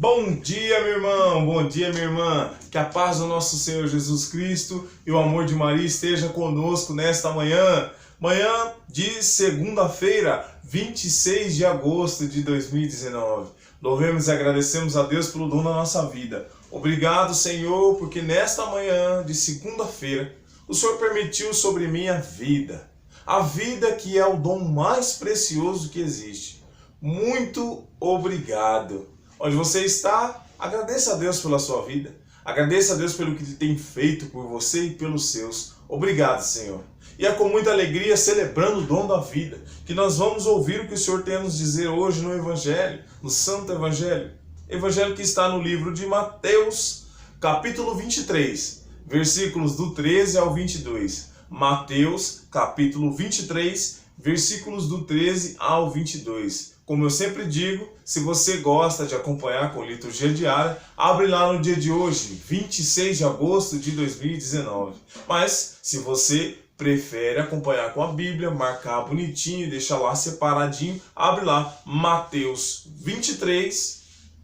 Bom dia, meu irmão! Bom dia, minha irmã! Que a paz do nosso Senhor Jesus Cristo e o amor de Maria esteja conosco nesta manhã. Manhã de segunda-feira, 26 de agosto de 2019. Louvemos e agradecemos a Deus pelo dom da nossa vida. Obrigado, Senhor, porque nesta manhã de segunda-feira, o Senhor permitiu sobre mim a vida. A vida que é o dom mais precioso que existe. Muito obrigado. Onde você está, agradeça a Deus pela sua vida. Agradeça a Deus pelo que Ele tem feito por você e pelos seus. Obrigado, Senhor. E é com muita alegria, celebrando o dom da vida, que nós vamos ouvir o que o Senhor tem a nos dizer hoje no Evangelho, no Santo Evangelho. Evangelho que está no livro de Mateus, capítulo 23, versículos do 13 ao 22. Mateus, capítulo 23, versículos do 13 ao 22. Como eu sempre digo, se você gosta de acompanhar com liturgia diária, abre lá no dia de hoje, 26 de agosto de 2019. Mas, se você prefere acompanhar com a Bíblia, marcar bonitinho e deixar lá separadinho, abre lá Mateus 23,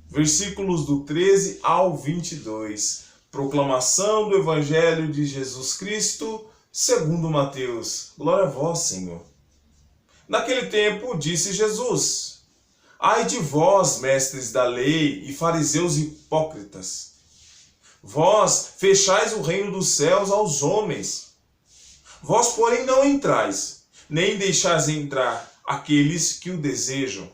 versículos do 13 ao 22. Proclamação do Evangelho de Jesus Cristo, segundo Mateus. Glória a vós, Senhor. Naquele tempo, disse Jesus: ai de vós, mestres da lei e fariseus hipócritas! Vós fechais o reino dos céus aos homens. Vós, porém, não entrais, nem deixais entrar aqueles que o desejam.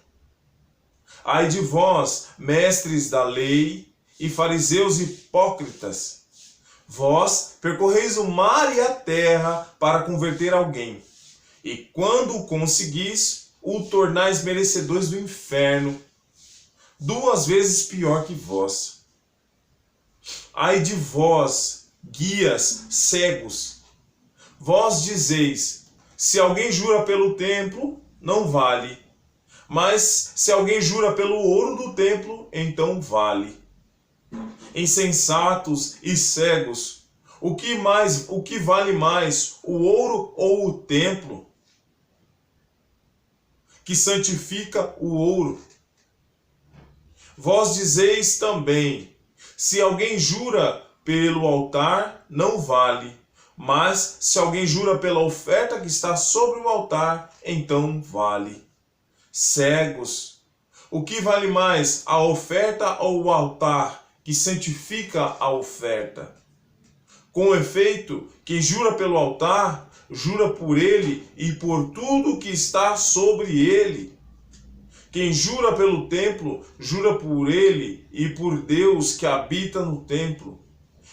Ai de vós, mestres da lei e fariseus hipócritas! Vós percorreis o mar e a terra para converter alguém. E quando o conseguis, o tornais merecedores do inferno, 2 vezes pior que vós. Ai de vós, guias cegos! Vós dizeis: se alguém jura pelo templo, não vale. Mas se alguém jura pelo ouro do templo, então vale. Insensatos e cegos! O que vale mais, o ouro ou o templo, que santifica o ouro? Vós dizeis também: se alguém jura pelo altar, não vale. Mas se alguém jura pela oferta que está sobre o altar, então vale. Cegos! O que vale mais, a oferta ou o altar que santifica a oferta? Com efeito, quem jura pelo altar, jura por ele e por tudo que está sobre ele. Quem jura pelo templo, jura por ele e por Deus que habita no templo.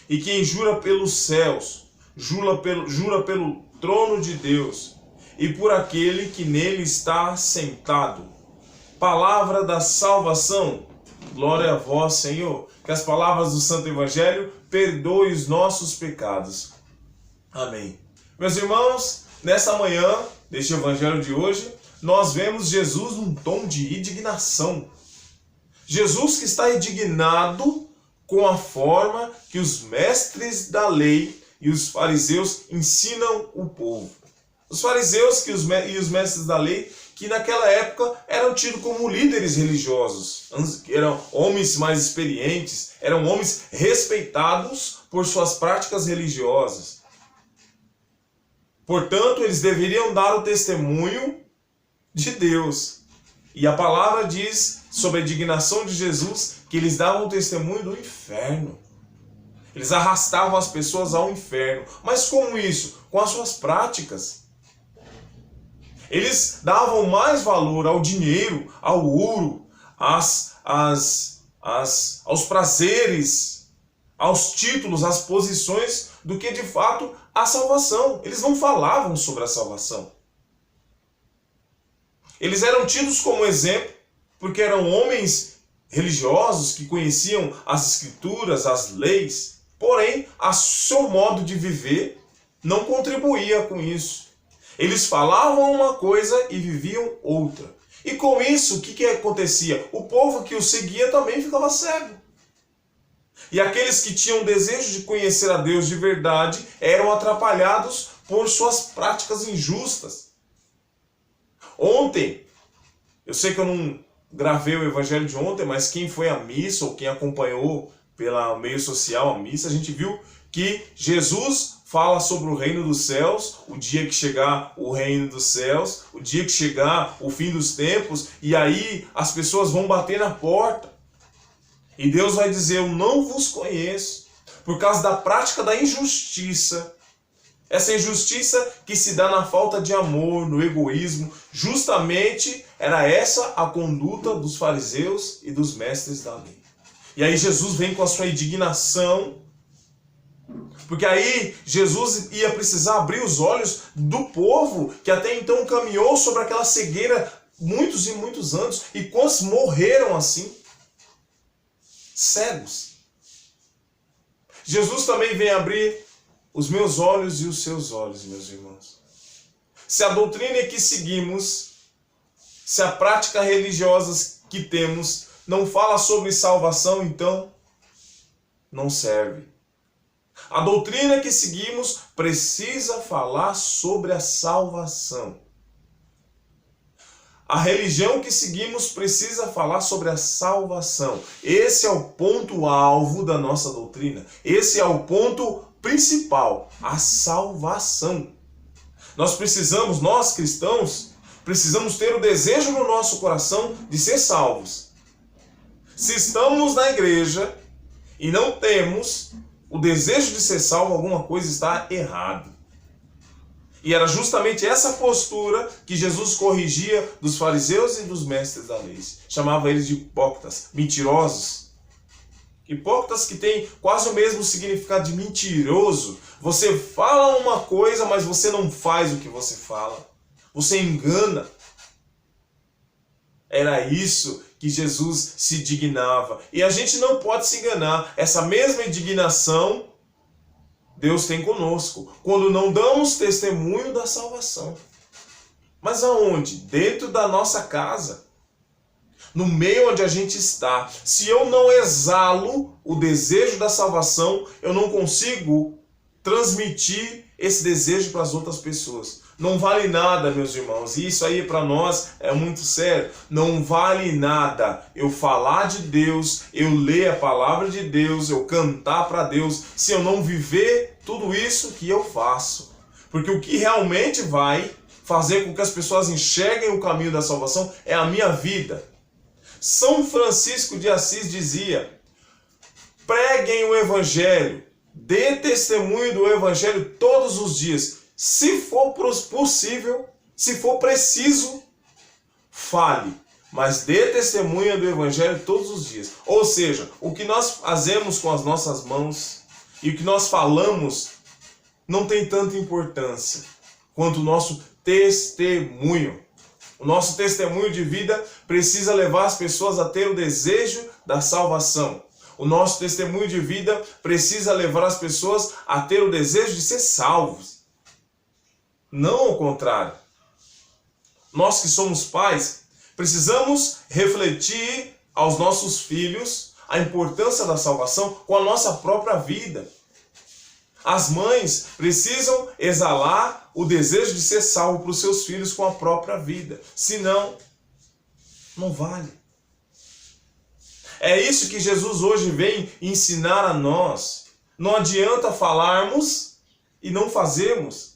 E quem jura pelos céus, jura pelo trono de Deus e por aquele que nele está sentado. Palavra da salvação. Glória a vós, Senhor. Que as palavras do Santo Evangelho perdoem os nossos pecados. Amém. Meus irmãos, nessa manhã, deste Evangelho de hoje, nós vemos Jesus num tom de indignação. Jesus que está indignado com a forma que os mestres da lei e os fariseus ensinam o povo. Os fariseus e os mestres da lei, que naquela época eram tidos como líderes religiosos, eram homens mais experientes, eram homens respeitados por suas práticas religiosas. Portanto, eles deveriam dar o testemunho de Deus. E a palavra diz sobre a indignação de Jesus que eles davam o testemunho do inferno. Eles arrastavam as pessoas ao inferno. Mas como isso? Com as suas práticas. Eles davam mais valor ao dinheiro, ao ouro, aos prazeres, aos títulos, às posições, do que de fato a salvação. Eles não falavam sobre a salvação. Eles eram tidos como exemplo porque eram homens religiosos que conheciam as escrituras, as leis, porém, a seu modo de viver não contribuía com isso. Eles falavam uma coisa e viviam outra. E com isso, o que acontecia? O povo que o seguia também ficava cego. E aqueles que tinham desejo de conhecer a Deus de verdade eram atrapalhados por suas práticas injustas. Ontem, eu sei que eu gravei o evangelho de ontem, mas quem foi à missa ou quem acompanhou pelo meio social a missa, a gente viu que Jesus fala sobre o reino dos céus, o dia que chegar o reino dos céus, o dia que chegar o fim dos tempos, e aí as pessoas vão bater na porta. E Deus vai dizer: eu não vos conheço, por causa da prática da injustiça. Essa injustiça que se dá na falta de amor, no egoísmo, justamente era essa a conduta dos fariseus e dos mestres da lei. E aí Jesus vem com a sua indignação, porque aí Jesus ia precisar abrir os olhos do povo que até então caminhou sobre aquela cegueira muitos e muitos anos. E quantos morreram assim? Cegos. Jesus também vem abrir os meus olhos e os seus olhos, meus irmãos. Se a doutrina que seguimos, se a prática religiosa que temos não fala sobre salvação, então não serve. A doutrina que seguimos precisa falar sobre a salvação. A religião que seguimos precisa falar sobre a salvação. Esse é o ponto-alvo da nossa doutrina. Esse é o ponto principal, a salvação. Nós cristãos, precisamos ter o desejo no nosso coração de ser salvos. Se estamos na igreja e não temos o desejo de ser salvo, alguma coisa está errada. E era justamente essa postura que Jesus corrigia dos fariseus e dos mestres da lei. Chamava eles de hipócritas, mentirosos. Hipócritas que têm quase o mesmo significado de mentiroso. Você fala uma coisa, mas você não faz o que você fala. Você engana. Era isso que Jesus se indignava. E a gente não pode se enganar. Essa mesma indignação Deus tem conosco, quando não damos testemunho da salvação. Mas aonde? Dentro da nossa casa. No meio onde a gente está. Se eu não exalo o desejo da salvação, eu não consigo transmitir esse desejo para as outras pessoas. Não vale nada, meus irmãos, e isso aí para nós é muito sério. Não vale nada eu falar de Deus, eu ler a palavra de Deus, eu cantar para Deus, se eu não viver tudo isso que eu faço. Porque o que realmente vai fazer com que as pessoas enxerguem o caminho da salvação é a minha vida. São Francisco de Assis dizia: preguem o evangelho, dê testemunho do evangelho todos os dias. Se for possível, se for preciso, fale, mas dê testemunha do evangelho todos os dias. Ou seja, o que nós fazemos com as nossas mãos e o que nós falamos não tem tanta importância quanto o nosso testemunho. O nosso testemunho de vida precisa levar as pessoas a ter o desejo da salvação. O nosso testemunho de vida precisa levar as pessoas a ter o desejo de ser salvos. Não ao contrário. Nós que somos pais, precisamos refletir aos nossos filhos a importância da salvação com a nossa própria vida. As mães precisam exalar o desejo de ser salvo para os seus filhos com a própria vida. Senão, não vale. É isso que Jesus hoje vem ensinar a nós. Não adianta falarmos e não fazermos.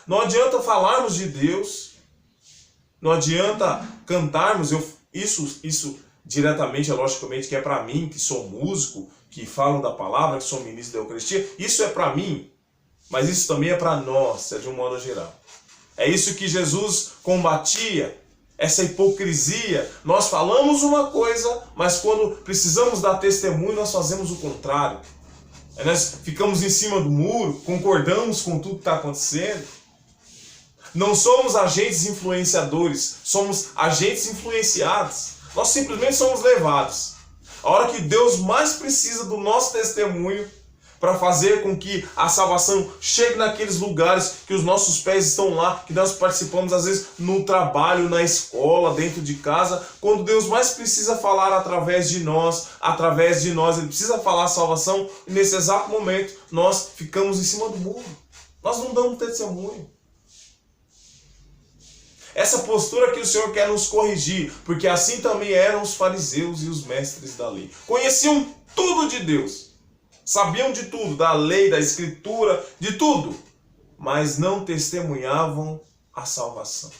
Não adianta falarmos de Deus, não adianta cantarmos, isso diretamente, logicamente, que é para mim, que sou músico, que falo da palavra, que sou ministro da Eucaristia, isso é para mim, mas isso também é para nós, de um modo geral. É isso que Jesus combatia, essa hipocrisia. Nós falamos uma coisa, mas quando precisamos dar testemunho, nós fazemos o contrário. Nós ficamos em cima do muro, concordamos com tudo que está acontecendo. Não somos agentes influenciadores, somos agentes influenciados. Nós simplesmente somos levados. A hora que Deus mais precisa do nosso testemunho para fazer com que a salvação chegue naqueles lugares que os nossos pés estão lá, que nós participamos às vezes no trabalho, na escola, dentro de casa, quando Deus mais precisa falar através de nós, Ele precisa falar a salvação, e nesse exato momento nós ficamos em cima do muro. Nós não damos testemunho. Essa postura que o Senhor quer nos corrigir, porque assim também eram os fariseus e os mestres da lei. Conheciam tudo de Deus, sabiam de tudo, da lei, da escritura, de tudo, mas não testemunhavam a salvação.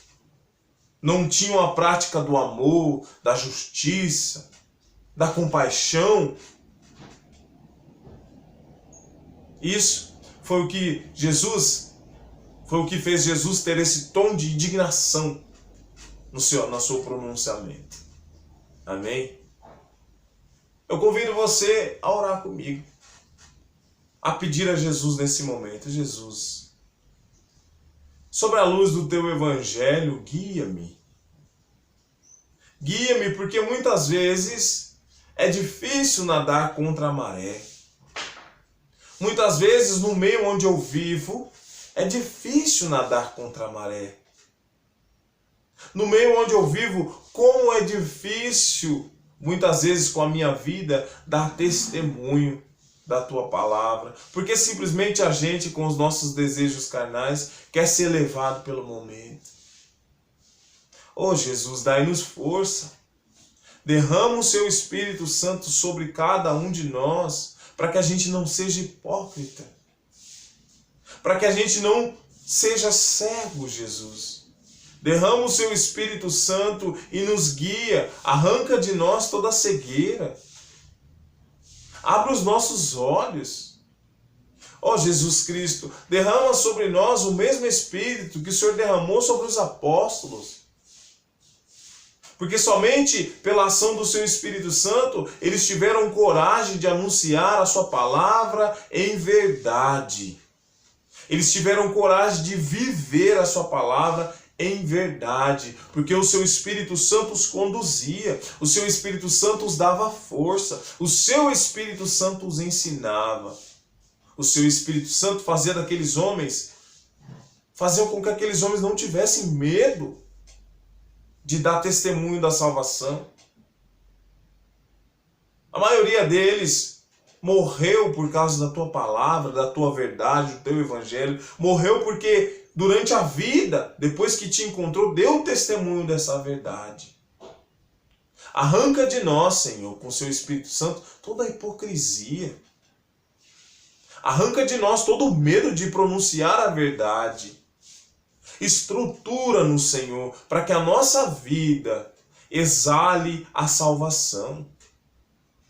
Não tinham a prática do amor, da justiça, da compaixão. Isso foi o que fez Jesus ter esse tom de indignação no seu pronunciamento. Amém? Eu convido você a orar comigo, a pedir a Jesus nesse momento: Jesus, sobre a luz do teu evangelho, guia-me. Guia-me, porque muitas vezes é difícil nadar contra a maré. Muitas vezes no meio onde eu vivo é difícil nadar contra a maré. No meio onde eu vivo, como é difícil, muitas vezes com a minha vida, dar testemunho da tua palavra. Porque simplesmente a gente, com os nossos desejos carnais, quer ser levado pelo momento. Oh Jesus, dai-nos força. Derrama o seu Espírito Santo sobre cada um de nós, para que a gente não seja hipócrita. Para que a gente não seja cego, Jesus. Derrama o seu Espírito Santo e nos guia. Arranca de nós toda a cegueira. Abre os nossos olhos. Ó Jesus Cristo, derrama sobre nós o mesmo Espírito que o Senhor derramou sobre os apóstolos. Porque somente pela ação do seu Espírito Santo, eles tiveram coragem de anunciar a sua palavra em verdade. Eles tiveram coragem de viver a sua palavra em verdade, porque o seu Espírito Santo os conduzia, o seu Espírito Santo os dava força, o seu Espírito Santo os ensinava. O seu Espírito Santo fazia com que aqueles homens não tivessem medo de dar testemunho da salvação. A maioria deles morreu por causa da tua palavra, da tua verdade, do teu evangelho. Morreu porque durante a vida, depois que te encontrou, deu testemunho dessa verdade. Arranca de nós, Senhor, com o seu Espírito Santo, toda a hipocrisia. Arranca de nós todo o medo de pronunciar a verdade. Estrutura-nos, Senhor, para que a nossa vida exale a salvação.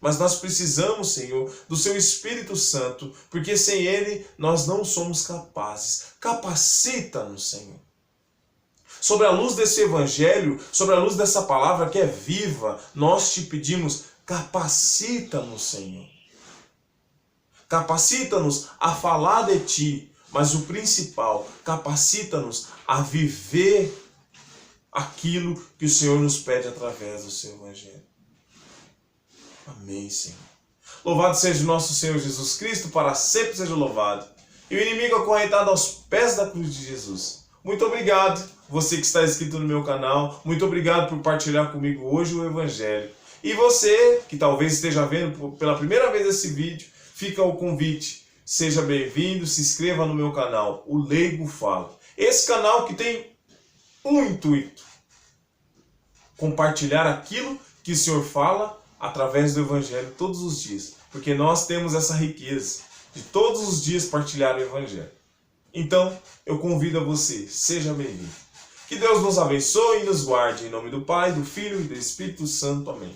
Mas nós precisamos, Senhor, do seu Espírito Santo, porque sem ele nós não somos capazes. Capacita-nos, Senhor. Sobre a luz desse evangelho, sobre a luz dessa palavra que é viva, nós te pedimos, capacita-nos, Senhor. Capacita-nos a falar de ti, mas o principal, capacita-nos a viver aquilo que o Senhor nos pede através do seu evangelho. Amém, Senhor. Louvado seja o nosso Senhor Jesus Cristo, para sempre seja louvado. E o inimigo acorrentado aos pés da cruz de Jesus. Muito obrigado, você que está inscrito no meu canal. Muito obrigado por partilhar comigo hoje o evangelho. E você que talvez esteja vendo pela primeira vez esse vídeo, fica o convite. Seja bem-vindo, se inscreva no meu canal, o Leigo Fala. Esse canal que tem um intuito: compartilhar aquilo que o Senhor fala através do evangelho todos os dias. Porque nós temos essa riqueza de todos os dias partilhar o evangelho. Então, eu convido a você, seja bem-vindo. Que Deus nos abençoe e nos guarde, em nome do Pai, do Filho e do Espírito Santo. Amém.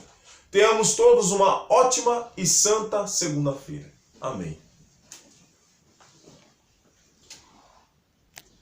Tenhamos todos uma ótima e santa segunda-feira. Amém.